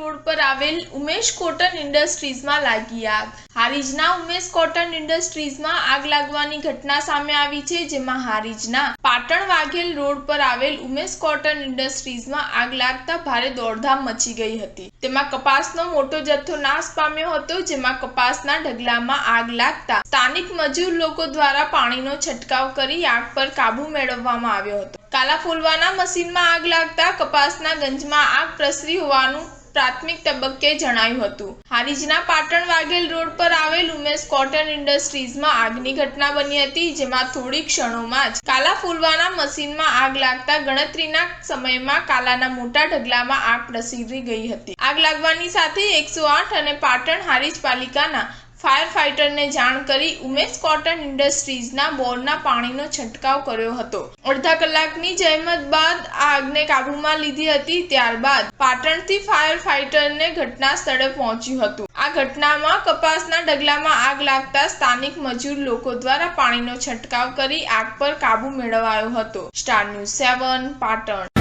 Road પર આવેલ Umesh cotton ઇન્ડસ્ટ્રીઝમાં લાગી આગ। હારીજના ઉમેશ કોટન ઇન્ડસ્ટ્રીઝમાં આગ લાગવાની ઘટના સામે આવી છે, જેમાં હારીજના પાટણ વાઘેલ રોડ પર આવેલ ઉમેશ કોટન ઇન્ડસ્ટ્રીઝમાં આગ લાગતા ભારે દોડધામ મચી ગઈ હતી। તેમાં કપાસનો મોટો જથ્થો નાશ પામ્યો હતો, જેમાં કપાસના ઢગલામાં આગ લાગતા સ્થાનિક મજૂર લોકો દ્વારા પાણીનો છંટકાવ કરી આગ પર કાબુ મેળવવામાં આવ્યો હતો। કાલા ફૂલવાના મશીનમાં આગ લાગતા કપાસના ગંજમાં આગ પ્રસરી હોવાનું પ્રાથમિક તબક્કે જણાયું હતું। હારીજના પાટણ વાઘેલ રોડ પર આવેલ ઉમેશ કોટન ઇન્ડસ્ટ્રીઝમાં આગની ઘટના બની હતી, જેમાં થોડી ક્ષણોમાં જ કાલા ફૂલવાના મશીનમાં આગ લાગતા ગણતરીના સમયમાં કાલાના મોટા ઢગલામાં આગ પ્રસરી ગઈ હતી। આગ લાગવાની સાથે 108 અને પાટણ હારીજ પાલિકાના ફાયર ફાઇટરને જાણ કરી ઉમેશ કોટન ઇન્ડસ્ટ્રીઝના બોરના પાણીનો છંટકાવ કર્યો હતો। અડધા કલાકની જહેમત બાદ આ આગને કાબૂમાં લીધી હતી। ત્યારબાદ પાટણથી ફાયર ફાઇટરને ઘટના સ્થળે પહોંચ્યું હતું। આ ઘટનામાં કપાસના ઢગલામાં આગ લાગતા સ્થાનિક મજૂર લોકો દ્વારા પાણીનો છંટકાવ કરી આગ પર કાબુ મેળવાયો હતો। Star news 7 Patan.